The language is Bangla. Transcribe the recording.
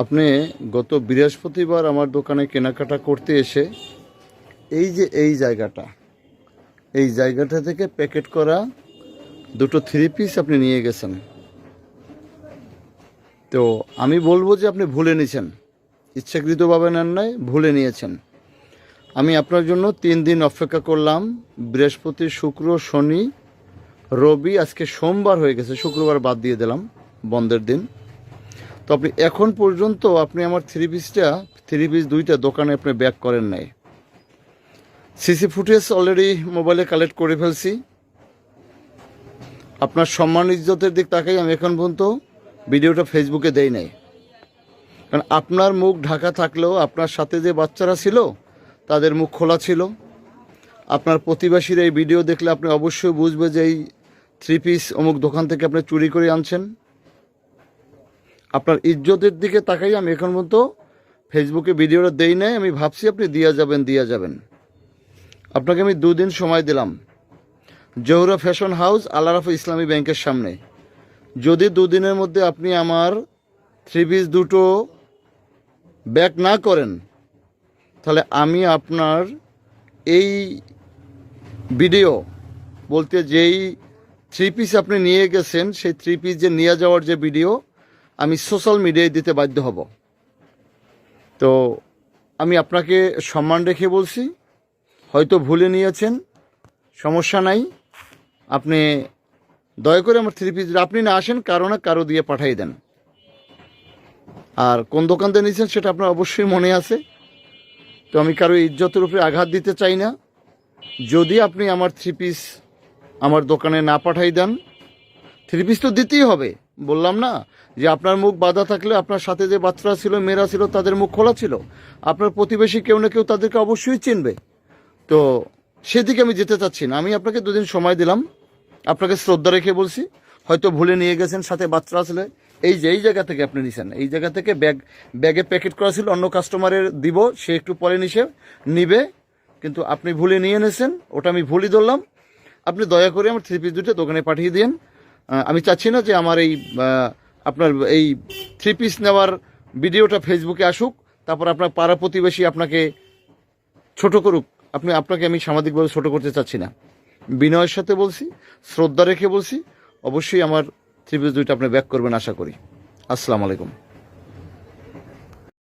আপনি গত বৃহস্পতিবার আমার দোকানে কেনাকাটা করতে এসে এই জায়গাটা থেকে প্যাকেট করা দুটো 3 পিস আপনি নিয়ে গেছেন। তো আমি বলবো যে আপনি ভুলে নিয়েছেন, ইচ্ছাকৃতভাবে নেন নাই, ভুলে নিয়েছেন। আমি আপনার জন্য 3 দিন অপেক্ষা করলাম, বৃহস্পতি, শুক্র, শনি, রবি, আজকে সোমবার হয়ে গেছে, শুক্রবার বাদ দিয়ে দিলাম বন্ধের দিন। তো আপনি এখন পর্যন্ত আপনি আমার 3 পিস দুইটা দোকানে আপনি ব্যাক করেন নাই। সিসি ফুটেজ অলরেডি মোবাইলে কালেক্ট করে ফেলছি। আপনার সম্মান ইজ্জতের দিক তাকাই আমি এখন পর্যন্ত ভিডিওটা ফেসবুকে দেই নাই, কারণ আপনার মুখ ঢাকা থাকলেও আপনার সাথে যে বাচ্চারা ছিল তাদের মুখ খোলা ছিল। আপনার প্রতিবেশীর এই ভিডিও দেখলে আপনি অবশ্যই বুঝবে যে এই 3 পিস অমুক দোকান থেকে আপনি চুরি করে আনছেন। আপনার ইজ্জতের দিকে তাকাই আমি এখন পর্যন্ত ফেসবুকে ভিডিওটা দেই নাই। আমি ভাবছি আপনি দিয়া যাবেন। আপনাকে আমি 2 দিন সময় দিলাম, জহুরা ফ্যাশন হাউস, আল-আরাফা ইসলামী ব্যাংকের সামনে। যদি 2 দিনের মধ্যে আপনি আমার 3 পিস দুটো ব্যাক না করেন, তাহলে আমি আপনার এই ভিডিও বলতে যেই 3 পিস আপনি নিয়ে গেছেন, সেই 3 পিস যে নিয়ে যাওয়ার যে ভিডিও আমি সোশ্যাল মিডিয়ায় দিতে বাধ্য হব। তো আমি আপনাকে সম্মান রেখে বলছি, হয়তো ভুলে নিয়েছেন, সমস্যা নাই। আপনি দয়া করে আমার 3 পিস আপনি না আসেন, কারো দিয়ে পাঠিয়ে দেন। আর কোন দোকান থেকে নিয়েছেন সেটা আপনার অবশ্যই মনে আছে। তো আমি কারো ইজ্জতের উপরে আঘাত দিতে চাই না। যদি আপনি আমার 3 পিস আমার দোকানে না পাঠাই দেন, 3 পিস তো দিতেই হবে। বললাম না যে আপনার মুখ বাঁধা থাকলে আপনার সাথে যে বাচ্চারা ছিল, মেয়েরা ছিল, তাদের মুখ খোলা ছিল। আপনার প্রতিবেশী কেউ না কেউ তাদেরকে অবশ্যই চিনবে। তো সেদিকে আমি যেতে চাচ্ছি না। আমি আপনাকে 2 দিন সময় দিলাম, আপনাকে শ্রদ্ধা রেখে বলছি, হয়তো ভুলে নিয়ে গেছেন, সাথে বাচ্চারা ছিল। এই জায়গা থেকে আপনি নিছেন, এই জায়গা থেকে ব্যাগে প্যাকেট করা ছিল, অন্য কাস্টমারের দিব, সে একটু পরে নিবে, কিন্তু আপনি ভুলে নিয়ে নিয়েছেন, ওটা আমি ভুলই ধরলাম। আপনি দয়া করে আমার 3 পিস দুটো দোকানে পাঠিয়ে দিন। আমি চাচ্ছি না যে আমার আপনার এই 3 পিস নেওয়ার ভিডিওটা ফেসবুকে আসুক, তারপর আপনার পাড়া প্রতিবেশী আপনাকে ছোট করুক। আপনাকে আমি সামাজিকভাবে ছোট করতে চাচ্ছি না। বিনয়ের সাথে বলছি, শ্রদ্ধা রেখে বলছি, অবশ্যই আমার 3 পিস দুইটা আপনি ব্যাক করবেন আশা করি। আসসালামু আলাইকুম।